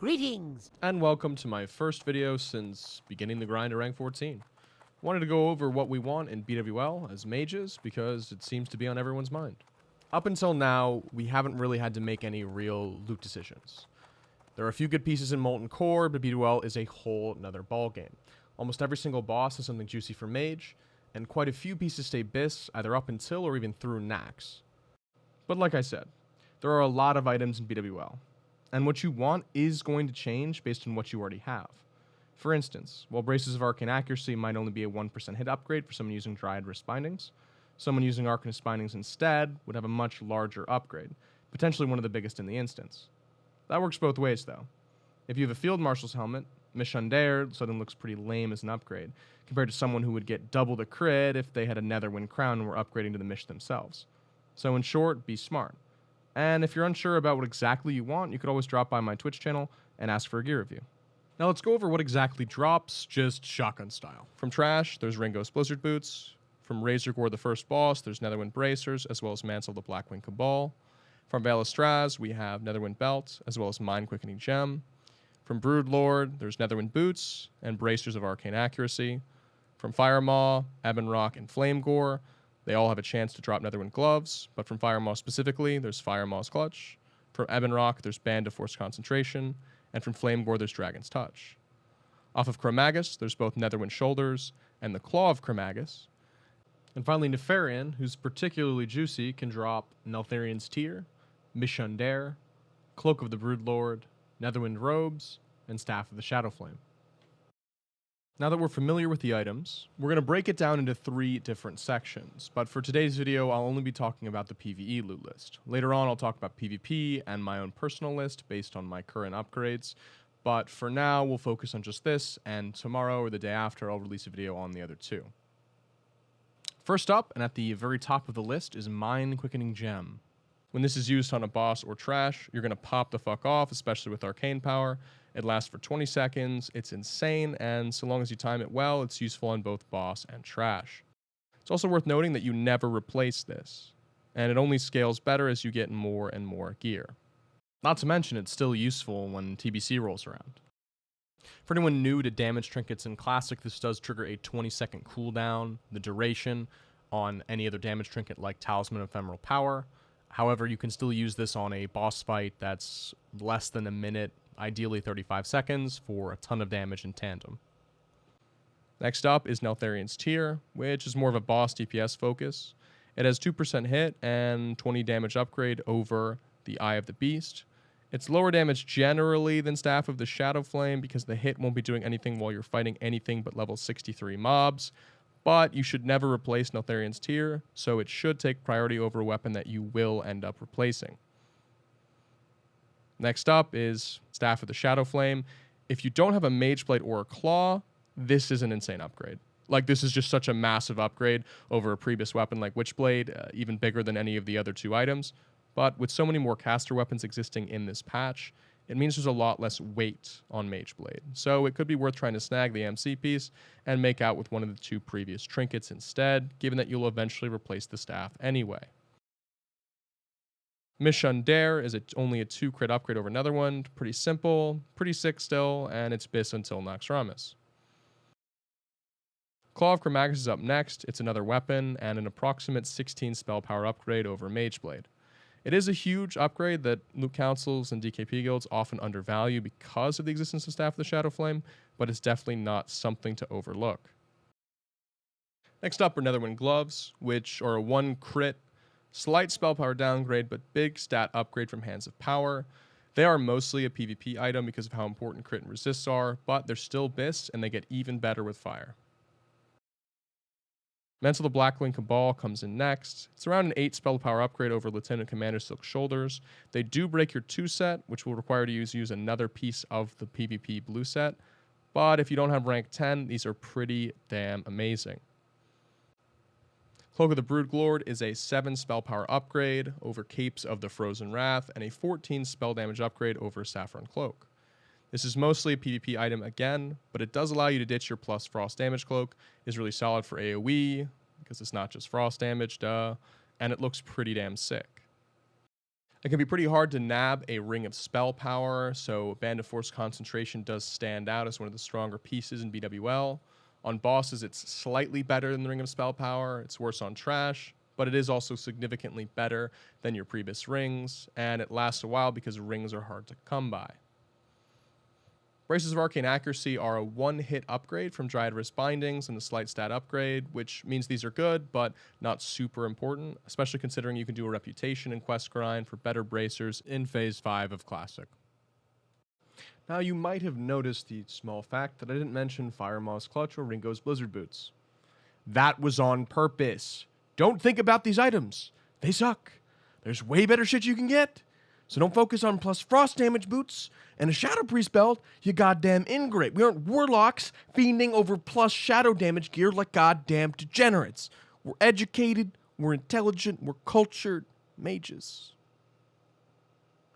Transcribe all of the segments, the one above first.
Greetings! And welcome to my first video since beginning the grind to rank 14. Wanted to go over what we want in BWL as mages because it seems to be on everyone's mind. Up until now, we haven't really had to make any real loot decisions. There are a few good pieces in Molten Core, but BWL is a whole nother ballgame. Almost every single boss has something juicy for mage, and quite a few pieces stay bis either up until or even through Nax. But like I said, there are a lot of items in BWL. And what you want is going to change based on what you already have. For instance, while Braces of Arcane Accuracy might only be a 1% hit upgrade for someone using Dryad Wrist Bindings, someone using Arcanist Bindings instead would have a much larger upgrade, potentially one of the biggest in the instance. That works both ways though. If you have a Field Marshal's helmet, Mishandare suddenly looks pretty lame as an upgrade, compared to someone who would get double the crit if they had a Netherwind Crown and were upgrading to the Mish themselves. So in short, be smart. And if you're unsure about what exactly you want, you could always drop by my Twitch channel and ask for a gear review. Now let's go over what exactly drops, just shotgun style. From Trash, there's Ringo's Blizzard Boots. From Razor Gore the First Boss, there's Netherwind Bracers, as well as Mantle of the Blackwing Cabal. From Valistraz, we have Netherwind Belt, as well as Mind Quickening Gem. From Broodlord, there's Netherwind Boots and Bracers of Arcane Accuracy. From Firemaw, Ebon Rock, and Flame Gore, they all have a chance to drop Netherwind Gloves, but from Firemaw specifically, there's Firemaw's Clutch. From Ebon Rock, there's Band of Forced Concentration, and from Flame Gore, there's Dragon's Touch. Off of Chromagus, there's both Netherwind Shoulders and the Claw of Chromagus. And finally, Nefarian, who's particularly juicy, can drop Neltharian's Tear, Mishandare, Cloak of the Broodlord, Netherwind Robes, and Staff of the Shadowflame. Now that we're familiar with the items, we're going to break it down into 3 different sections, but for today's video, I'll only be talking about the PvE loot list. Later on, I'll talk about PvP and my own personal list based on my current upgrades, but for now, we'll focus on just this, and tomorrow or the day after, I'll release a video on the other 2. First up, and at the very top of the list, is Mind Quickening Gem. When this is used on a boss or trash, you're going to pop the fuck off, especially with arcane power. It lasts for 20 seconds, it's insane, and so long as you time it well, it's useful on both boss and trash. It's also worth noting that you never replace this, and it only scales better as you get more and more gear. Not to mention, it's still useful when TBC rolls around. For anyone new to damage trinkets in Classic, this does trigger a 20-second cooldown, the duration, on any other damage trinket like Talisman of Ephemeral Power. However, you can still use this on a boss fight that's less than a minute, ideally 35 seconds, for a ton of damage in tandem. Next up is Neltharian's Tear, which is more of a boss DPS focus. It has 2% hit and 20 damage upgrade over the Eye of the Beast. It's lower damage generally than Staff of the Shadowflame because the hit won't be doing anything while you're fighting anything but level 63 mobs. But you should never replace Neltharian's Tear, so it should take priority over a weapon that you will end up replacing. Next up is Staff of the Shadowflame. If you don't have a Mage Blade or a Claw, this is an insane upgrade. Like, this is just such a massive upgrade over a previous weapon like Witchblade, even bigger than any of the other 2 items. But with so many more caster weapons existing in this patch, it means there's a lot less weight on Mage Blade, so it could be worth trying to snag the MC piece and make out with one of the 2 previous trinkets instead, given that you'll eventually replace the staff anyway. Mishandare is only a 2 crit upgrade over Netherwind, pretty simple, pretty sick still, and it's bis until Naxxramas. Claw of Chromagus is up next. It's another weapon and an approximate 16 spell power upgrade over Mage Blade. It is a huge upgrade that loot councils and DKP guilds often undervalue because of the existence of Staff of the Shadowflame, but it's definitely not something to overlook. Next up are Netherwind Gloves, which are a 1 crit, slight spell power downgrade, but big stat upgrade from Hands of Power. They are mostly a PvP item because of how important crit and resists are, but they're still bis, and they get even better with fire. Mantle of the Blackwing Cabal comes in next. It's around an 8 spell power upgrade over Lieutenant Commander Silk Shoulders. They do break your 2 set, which will require you to use another piece of the PvP blue set. But if you don't have rank 10, these are pretty damn amazing. Cloak of the Broodlord is a 7 spell power upgrade over Capes of the Frozen Wrath and a 14 spell damage upgrade over Saffron Cloak. This is mostly a PvP item again, but it does allow you to ditch your plus frost damage cloak. It's really solid for AoE, because it's not just frost damage, duh, and it looks pretty damn sick. It can be pretty hard to nab a Ring of Spell Power, so Band of Force Concentration does stand out as one of the stronger pieces in BWL. On bosses, it's slightly better than the Ring of Spell Power. It's worse on trash, but it is also significantly better than your previous rings, and it lasts a while because rings are hard to come by. Braces of Arcane Accuracy are a one-hit upgrade from Dryad Wrist Bindings and a slight stat upgrade, which means these are good, but not super important, especially considering you can do a reputation and quest grind for better bracers in Phase 5 of Classic. Now, you might have noticed the small fact that I didn't mention Fire Moss Clutch or Ringo's Blizzard Boots. That was on purpose. Don't think about these items. They suck. There's way better shit you can get. So don't focus on plus frost damage boots and a Shadow Priest belt, you goddamn ingrate. We aren't warlocks fiending over plus shadow damage gear like goddamn degenerates. We're educated, we're intelligent, we're cultured mages.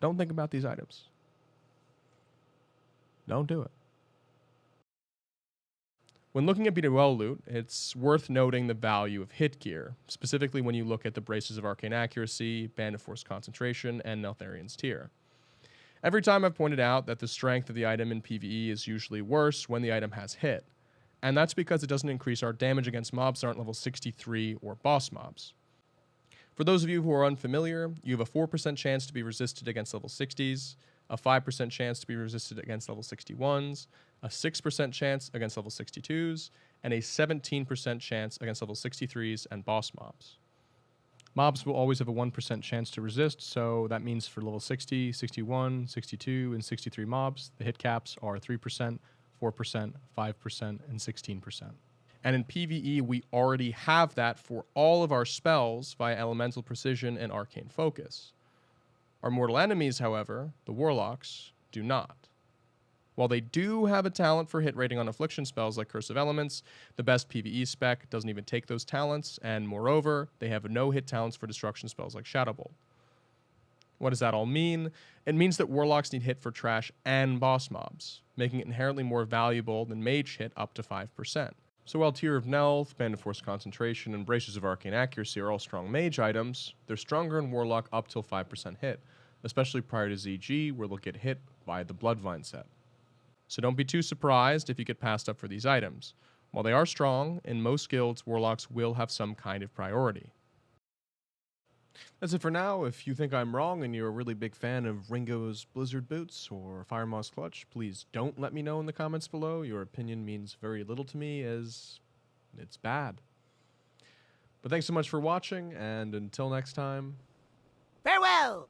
Don't think about these items. Don't do it. When looking at BWL loot, it's worth noting the value of hit gear, specifically when you look at the Braces of Arcane Accuracy, Band of Force Concentration, and Neltharian's Tear. Every time I've pointed out that the strength of the item in PvE is usually worse when the item has hit, and that's because it doesn't increase our damage against mobs that aren't level 63 or boss mobs. For those of you who are unfamiliar, you have a 4% chance to be resisted against level 60s, a 5% chance to be resisted against level 61s, a 6% chance against level 62s, and a 17% chance against level 63s and boss mobs. Mobs will always have a 1% chance to resist, so that means for level 60, 61, 62, and 63 mobs, the hit caps are 3%, 4%, 5%, and 16%. And in PvE, we already have that for all of our spells via Elemental Precision and Arcane Focus. Our mortal enemies, however, the Warlocks, do not. While they do have a talent for hit rating on affliction spells like Curse of Elements, the best PvE spec doesn't even take those talents, and moreover, they have no hit talents for destruction spells like Shadow Bolt. What does that all mean? It means that Warlocks need hit for trash and boss mobs, making it inherently more valuable than Mage hit up to 5%. So while Tear of Nelth, Band of Force Concentration, and Braces of Arcane Accuracy are all strong Mage items, they're stronger in Warlock up till 5% hit, especially prior to ZG, where they'll get hit by the Bloodvine set. So don't be too surprised if you get passed up for these items. While they are strong, in most guilds, Warlocks will have some kind of priority. That's it for now. If you think I'm wrong and you're a really big fan of Ringo's Blizzard Boots or Fire Moss Clutch, please don't let me know in the comments below. Your opinion means very little to me, as it's bad. But thanks so much for watching, and until next time, farewell!